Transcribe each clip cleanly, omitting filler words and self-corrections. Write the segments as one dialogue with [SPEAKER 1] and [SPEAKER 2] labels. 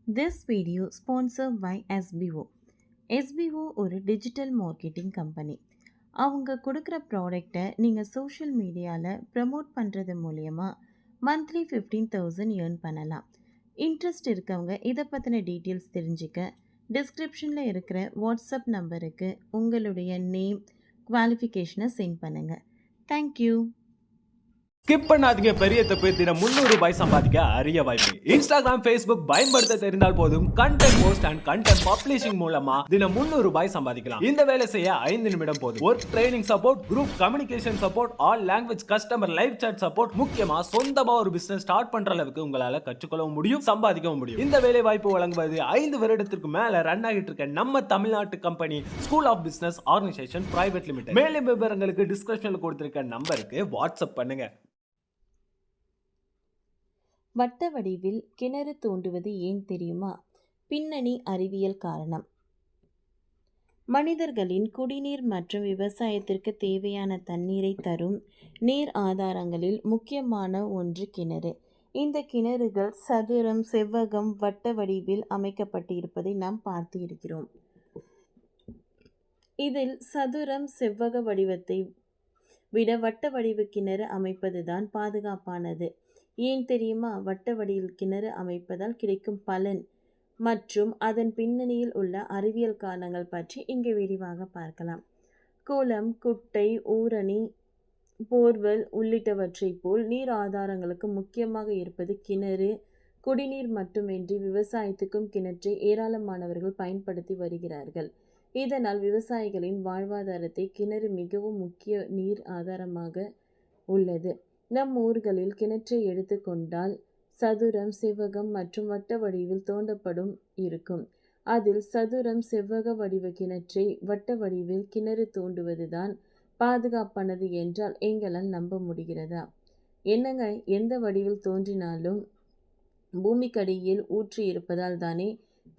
[SPEAKER 1] This video sponsored by SBO. SBO ஒரு digital marketing company. அவங்க கொடுக்குற ப்ராடக்டை நீங்கள் சோஷியல் மீடியாவில் ப்ரமோட் பண்ணுறது மூலயமா மந்த்லி 15,000 ஏர்ன் பண்ணலாம். இன்ட்ரெஸ்ட் இருக்கவங்க இதை பற்றின டீட்டெயில்ஸ் தெரிஞ்சுக்க டிஸ்கிரிப்ஷனில் இருக்கிற வாட்ஸ்அப் நம்பருக்கு உங்களுடைய நேம் குவாலிஃபிகேஷனை சென்ட் பண்ணுங்கள். தேங்க்யூ.
[SPEAKER 2] ஸ்கிப் பண்ணாதீங்க, பெரிய தப்பு. தினம் 300 ரூபாய் சம்பாதிக்க அரிய வாய்ப்பு. இன்ஸ்டாகிராம், ஃபேஸ்புக் பயன்படுத்த தெரிந்தால் போதும். Content post and content publishing மூலமா தினம் 300 ரூபாய் சம்பாதிக்கலாம். இந்த வேலை செய்ய 5 நிமிடம் போதும். Work training support, group communication support, all language customer live chat support, முக்கியமா சொந்தமா ஒரு பிசினஸ் ஸ்டார்ட் பண்ற அளவுக்கு உங்களால கற்றுக்கொள்ளவும் முடியும், சம்பாதிக்கவும் முடியும். இந்த வேலை வாய்ப்பு வழங்குவது 5 வருடத்திற்கு மேல ரன் ஆகிட்டு இருக்க நம்ம தமிழ்நாட்டு company school of business organisation private limited. மேலும் விவரங்களுக்கு டிஸ்கிரிப்ஷன்ல கொடுத்திருக்க நம்பருக்கு வாட்ஸ்அப் பண்ணுங்க.
[SPEAKER 1] வட்ட வடிவில் கிணறு தோண்டுவது ஏன் தெரியுமா? பின்னணி அறிவியல் காரணம். மனிதர்களின் குடிநீர் மற்றும் விவசாயத்திற்கு தேவையான தண்ணீரை தரும் நீர் ஆதாரங்களில் முக்கியமான ஒன்று கிணறு. இந்த கிணறுகள் சதுரம், செவ்வகம், வட்ட வடிவில் அமைக்கப்பட்டிருப்பதை நாம் பார்த்து இருக்கிறோம். இதில் சதுரம், செவ்வக வடிவத்தை விட வட்ட வடிவு கிணறு அமைப்பதுதான் பாதுகாப்பானது. ஏன் தெரியுமா? வட்ட வடிவில் கிணறு அமைப்பதால் கிடைக்கும் பலன் மற்றும் அதன் பின்னணியில் உள்ள அறிவியல் காரணங்கள் பற்றி இங்கே விரிவாக பார்க்கலாம். குளம், குட்டை, ஊரணி, போர்வெல் உள்ளிட்டவற்றை போல் நீர் ஆதாரங்களுக்கு முக்கியமாக இருப்பது கிணறு. குடிநீர் மட்டுமின்றி விவசாயத்துக்கும் கிணற்றை ஏராளமானவர்கள் பயன்படுத்தி வருகிறார்கள். இதனால் விவசாயிகளின் வாழ்வாதாரத்தை கிணறு மிகவும் முக்கிய நீர் ஆதாரமாக உள்ளது. நம் ஊர்களில் கிணற்றை எடுத்துக்கொண்டால் சதுரம், செவ்வகம் மற்றும் வட்ட வடிவில் தோண்டப்படும் இருக்கும். அதில் சதுரம், செவ்வக வடிவ கிணற்றை வட்ட வடிவில் கிணறு தோண்டுவதுதான் பாதுகாப்பானது என்றால் எங்களால் நம்ப முடிகிறதா? என்னங்க, எந்த வடிவில் தோன்றினாலும் பூமிக்கடியில் ஊற்றி இருப்பதால் தானே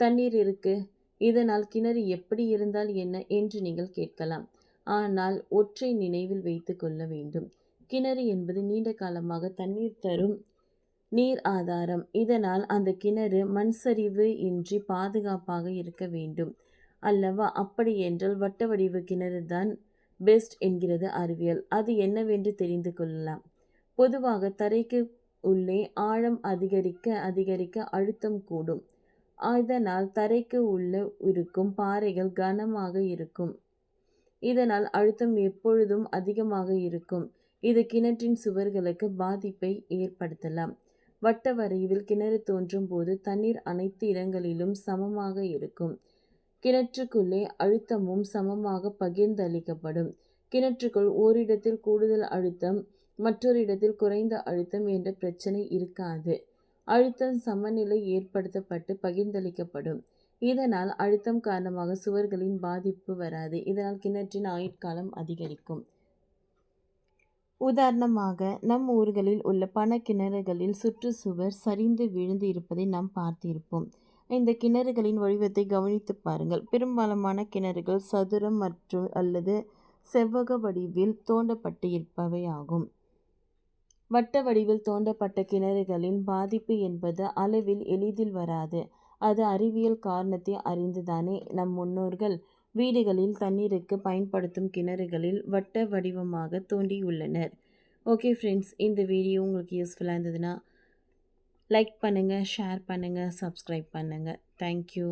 [SPEAKER 1] தண்ணீர் இருக்கு. இதனால் கிணறு எப்படி இருந்தால் என்ன என்று நீங்கள் கேட்கலாம். ஆனால் ஒற்றை நினைவில் வைத்து கொள்ள வேண்டும். கிணறு என்பது நீண்ட காலமாக தண்ணீர் தரும் நீர் ஆதாரம். இதனால் அந்த கிணறு மண் சரிவு இன்றி பாதுகாப்பாக இருக்க வேண்டும் அல்லவா? அப்படி என்றால் வட்ட வடிவு கிணறு தான் பெஸ்ட் என்கிறது அறிவியல். அது என்னவென்று தெரிந்து கொள்ளலாம். பொதுவாக தரைக்கு உள்ளே ஆழம் அதிகரிக்க அதிகரிக்க அழுத்தம் கூடும். இதனால் தரைக்கு உள்ள இருக்கும் பாறைகள் கனமாக இருக்கும். இதனால் அழுத்தம் எப்பொழுதும் அதிகமாக இருக்கும். இது கிணற்றின் சுவர்களுக்கு பாதிப்பை ஏற்படுத்தலாம். வட்ட வடிவில் கிணறு தோன்றும் போது தண்ணீர் அனைத்து இடங்களிலும் சமமாக இருக்கும். கிணற்றுக்குள்ளே அழுத்தமும் சமமாக பகிர்ந்தளிக்கப்படும். கிணற்றுக்குள் ஓரிடத்தில் கூடுதல் அழுத்தம், மற்றொரு இடத்தில் குறைந்த அழுத்தம் என்ற பிரச்சனை இருக்காது. அழுத்தம் சமநிலை ஏற்படுத்தப்பட்டு பகிர்ந்தளிக்கப்படும். இதனால் அழுத்தம் காரணமாக சுவர்களின் பாதிப்பு வராது. இதனால் கிணற்றின் ஆயுட்காலம் அதிகரிக்கும். உதாரணமாக, நம் ஊர்களில் உள்ள பல கிணறுகளில் சுற்றுச்சுவர் சரிந்து விழுந்து இருப்பதை நாம் பார்த்திருப்போம். இந்த கிணறுகளின் வடிவத்தை கவனித்து பாருங்கள். பெரும்பாலான கிணறுகள் சதுரம் மற்றும் அல்லது செவ்வக வடிவில் தோண்டப்பட்டு இருப்பவையாகும். வட்ட வடிவில் தோண்டப்பட்ட கிணறுகளின் பாதிப்பு என்பது அளவில் எளிதில் வராது. அது அறிவியல் காரணத்தை அறிந்துதானே நம் முன்னோர்கள் வீடுகளில் தண்ணீருக்கு பயன்படுத்தும் கிணறுகளில் வட்ட வடிவமாக தோண்டியுள்ளனர். ஓகே ஃப்ரெண்ட்ஸ், இந்த வீடியோ உங்களுக்கு யூஸ்ஃபுல்லாக இருந்ததுன்னா லைக் பண்ணுங்கள், ஷேர் பண்ணுங்கள், சப்ஸ்கிரைப் பண்ணுங்கள். தேங்க்யூ.